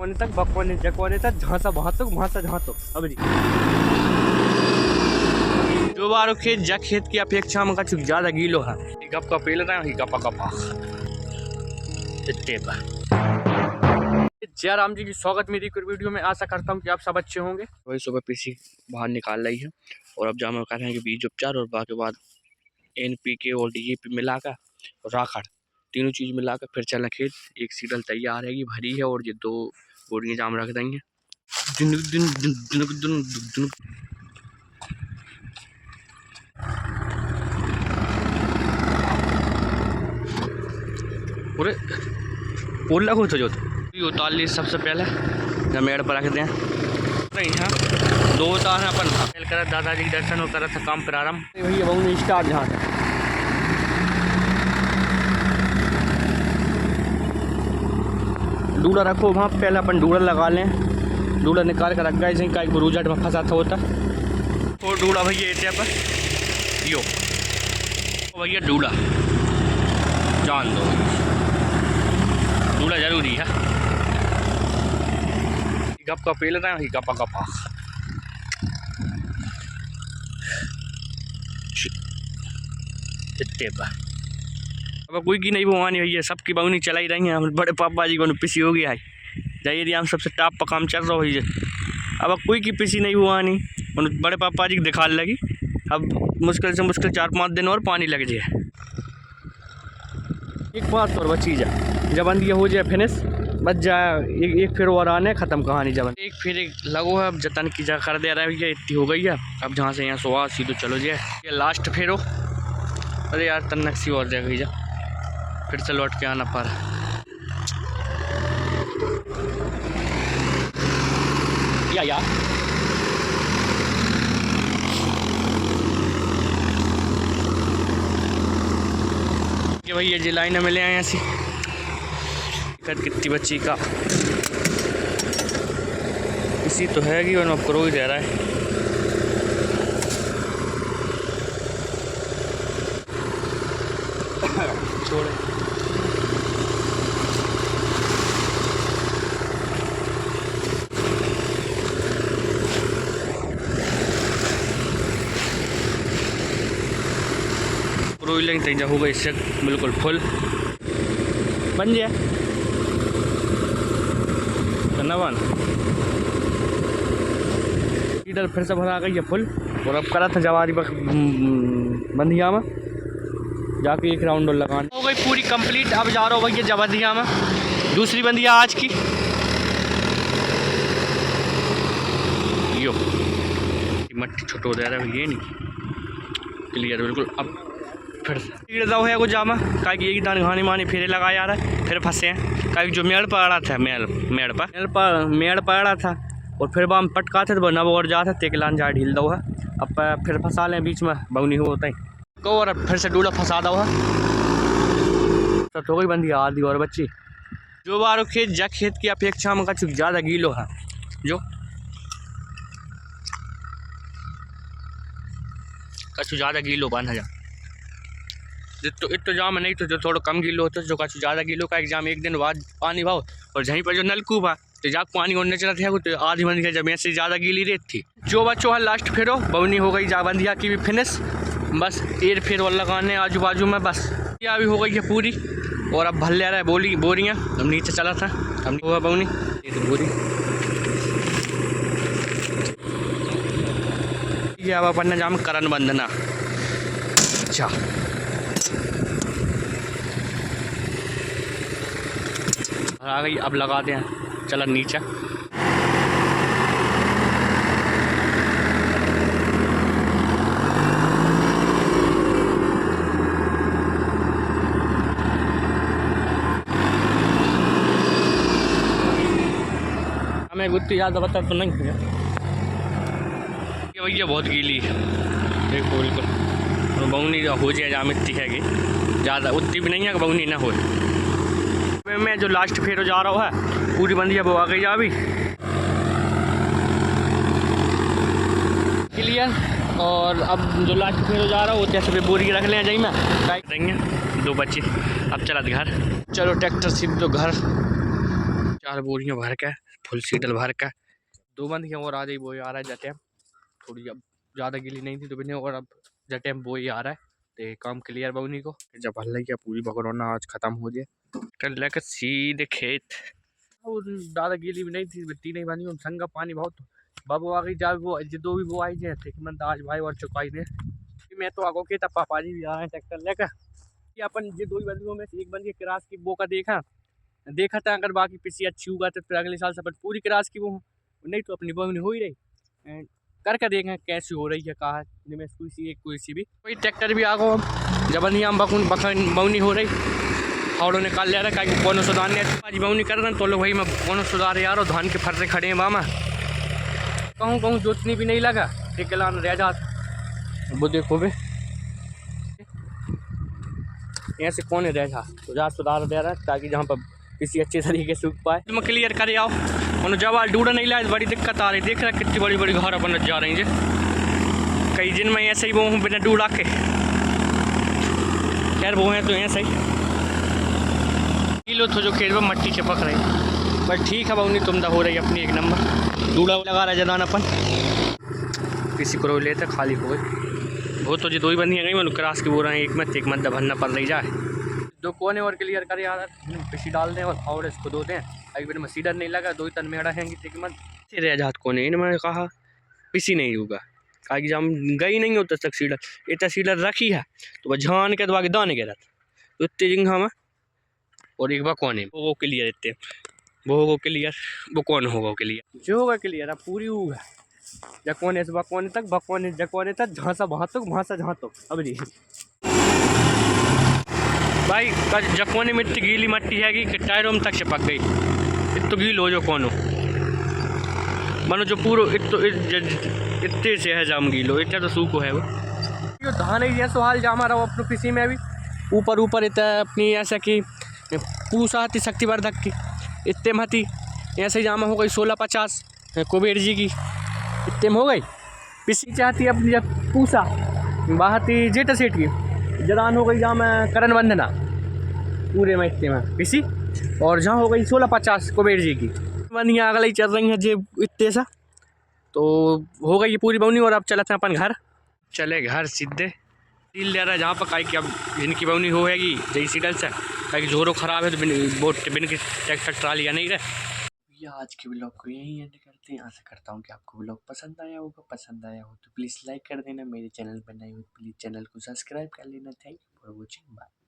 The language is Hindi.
कोने तक बकोने जकोने तक झांसा भातुक भांसा झातुक अब जी जो बारो खेत जा खेत की अपेक्षा में कुछ ज्यादा गीलो है गप का पेल रहा है गपा गपा इतने पर जय राम जी की स्वागत मेरी वीडियो में। आशा करता हूँ कि आप सब अच्छे होंगे। वही सुबह पीसी बाहर निकाल रही है और अब जामा कर रहे हैं कि बीज उपचार और बाकी बाद NPK और DAP मिलाकर राखड़ तीनों चीज मिलाकर फिर चलना खेत। एक सीडल तैयार है भरी है और ये 2 बोरियां जाम रख देंगे। पूरे पोल लगो तो जो उतार ली सबसे पहले जमेड़ पर रख दें। यहाँ 2 उतार अपन करा दादाजी के दर्शन और करा था काम प्रारंभ। भैया बहु स्टार्ट जहाँ से डूड़ा रखो वहाँ पहले अपन डूड़ा लगा लें। डूड़ा निकाल कर रख गए जैसे का रूझट में फंसा था होता और डूड़ा भैया इतने पर यो भैया डूड़ा जान दो डूड़ा जरूरी है। गप का पेल रहा है गपा गपा इतने पर अब कोई की नहीं बुआनी भैया सबकी बाउनी चलाई रही हैं। बड़े पापा जी को पिसी हो गया है जाइए हम सबसे टाप पर काम चल रहा है। अब कोई की पिसी नहीं बुआनी बड़े पापा जी की दिखा लगी। अब मुश्किल से मुश्किल 4-5 दिन और पानी लग जाए। एक बात और बची जाए जब अंदिया हो जाए फिनिश बच जाए एक फिर और आने ख़त्म कहानी। जब एक फिर एक लगो है अब जतन की जा कर दे रहा है भैया इतनी हो गई है। अब जहाँ से यहाँ सुहा सीधो चलो जाए ये लास्ट फेरो। अरे यार तन्नक सी और जगह जा फिर से लौट के आना पर या ये भैया जी लाइन में ले आए ऐसी कितनी बच्ची का इसी तो है कि अब करो ही दे रहा है। छोड़े रोई तैजा होगा इससे बिल्कुल फुल बन जाए धन्यवाद। इधर फिर से भरा गई है फुल और अब करा था जवारी बंदिया में जाके एक राउंड और लगाने हो गई पूरी कंप्लीट। अब जा रहा हूँ भैया जबंदिया में दूसरी बंदिया आज की यो मट्टी छोटो दे रहा है भैया नहीं क्लियर बिल्कुल। अब फिर है कुछ जामा का यही दान घानी मानी फेरे लगा जा रहा है फिर फंसे हैं का जो मेड़ पड़ा था मेड़ पड़ा था और फिर बाम पटका थे तो नब और जाता तेकलान जा ढील दो है। अब फिर फंसा लें बीच में बगनी होता है को और फिर से डूला फंसा दो है तो हो गई बंदी आदि और बच्ची जो बारो खेत जा खेत की अपेक्षा में कुछ ज़्यादा गीलो है जो कुछ ज़्यादा गीलो बन जा तो इतो जाम नहीं तो जो थोड़ा कम गीलो होता है जो कुछ ज़्यादा गीलो का एग्जाम एक दिन बाद पानी भाव और जहीं पर जो नलकूप है तो जाग पानी और चला था तो आधी बंदी जमीन से ज़्यादा गीली रेत थी। जो बच्चों है लास्ट फेरो बवनी हो गई जाबंदिया की भी फिनिश बस एर फेर और लगाने आजू बाजू में बस यह भी हो गई है पूरी। और अब भर ले रहा है बोरियाँ हम नीचे चला था हम हुआ बवनी ये तो बोरी ये अब अपन जाम करण बंधना अच्छा आ गई। अब लगा दें चला नीचे हमें गुत्ती ज़्यादा बता तो नहीं है भैया बहुत गीली है देखो बिल्कुल बउनी हो जाए जा मिट्टी है कि ज़्यादा उतनी भी नहीं है कि बउनी ना हो। मैं जो लास्ट फेरो जा रहा है पूरी बंदिया वो आ गई अभी क्लियर। और अब जो लास्ट फेरो जा रहा है वो जैसे बोरी रख लें जाइए मैं देंगे 2 बच्चे। अब चला घर चलो ट्रैक्टर सीध दो घर 4 बोरियां भर के फुल सीडल भर के 2 बंद और आ जाए वो आ रहा है जटे थोड़ी अब ज़्यादा गिली नहीं थी तो बिना और अब जटे वो ही आ रहा है तो काम क्लियर बउनी को जब हल क्या पूरी बकरौना आज खत्म हो जाए कर लेकर सीधे खेत वो ज़्यादा गीली भी नहीं थी मिट्टी नहीं बनी संगा पानी बहुत बाबू आ गई जब वो जो भी वो आई जाए ठीक मन आज भाई और चुकाई ने मैं तो आगो के तब पापा जी भी आ रहे हैं ट्रैक्टर लेकर कि अपन ये 2 ही बंदियों में से एक बंदी क्रास की वो का देखा था अगर बाकी पिछली अच्छी होगा तो फिर अगले साल से अपन पूरी क्रास की वो नहीं तो अपनी बोनी हो ही रही करके देखें कैसी हो रही है कहा में कोई सी भी कोई ट्रैक्टर भी आ गो जब हम बौनी हो रही फावड़ों निकाल ले रहा है कौन सुधार नहीं आज बौनी कर रहे हैं तो लोग भाई मैं कौन सुधार यार और धान के फर्रे खड़े हैं बामा कहूँ कहूँ जोतनी भी नहीं लगा टिकलान रह जाता वो देखो बे ऐसे कौन रह जा तो जा सुधार दे रहा है ताकि जहाँ पर किसी अच्छे तरीके से उग पाए तुम क्लियर करे आओ उन्होंने जब डूडा नहीं लाया बड़ी दिक्कत आ रही देख रहा कितनी बड़ी बड़ी घर बन जा रही है कई दिन में ऐसे ही वो हूँ बिना डूडा के खैर वो हैं तो ऐसे ही किलो तो जो खेत में मट्टी चिपक रही बस ठीक है बहुनी तुम हो रही अपनी एक नंबर डूडा लगा रहा जदान अपन किसी को लेते खाली हो गई वो तो जो 2 ही बंदी गई मैं क्रास की बोल रहे हैं एक मत भरना पड़ रही जाए 2 कोने और क्लियर कर यार पिसी डाल दें और फावड़े इसको धो दें अभी मेरे में सीडर नहीं लगा 2 ही तन में अड़ा हैंगी ठीक मत रह जात कोने इन मैंने कहा पिसी नहीं होगा काकि जब हम गई नहीं होता तक सीडर इतना सीडर रखी है तो वह झान के दबा के दाने गिरा तो इतने जगह में और एक बार कोने वो क्लियर इतने वो होगा क्लियर वो कौन होगा क्लियर जो होगा क्लियर अब पूरी होगा जकोने से बकोने तक बकोने जकोने तक झांसा भांसा झांतो अब जी भाई जकोने मिट्टी गीली मट्टी है कि टायरों में तक चिपक गई इतो गील हो जो कोनो मानो जो पूरा इतने से है जाम गीलो इतना तो सूखो है वो धान ही जैसो हाल जामा रहो अपने किसी में भी ऊपर इतना अपनी ऐसा कि पूसा आती शक्तिवर्धक की इतने में थी ऐसे ही जामा हो गई 1650 कुबेर जी की इतने में हो गई पिसी चाहती अपनी जब पूसा बाहती जेठ सेठ की जदान हो गई जहाँ में करण वंदना पूरे में इतने में पिसी और जहाँ हो गई 1650 कुबेर जी की बंदियाँ अगले ही चल रही हैं जे इतने सा तो हो गई ये पूरी बौनी और अब चलते हैं अपन घर चले घर सीधे सील ले रहा है जहाँ पर काई की अब जिनकी बौनी होएगी जही सीडल से ताकि जोरो ख़राब है तो बिन की ट्रैक्टर ट्राली नहीं रहे ये आज के ब्लॉग को यहीं एंड करते हैं आशा करता हूँ कि आपको ब्लॉग पसंद आया होगा पसंद आया हो तो प्लीज़ लाइक कर देना मेरे चैनल पर नए हो प्लीज़ चैनल को सब्सक्राइब कर लेना thank you for watching bye.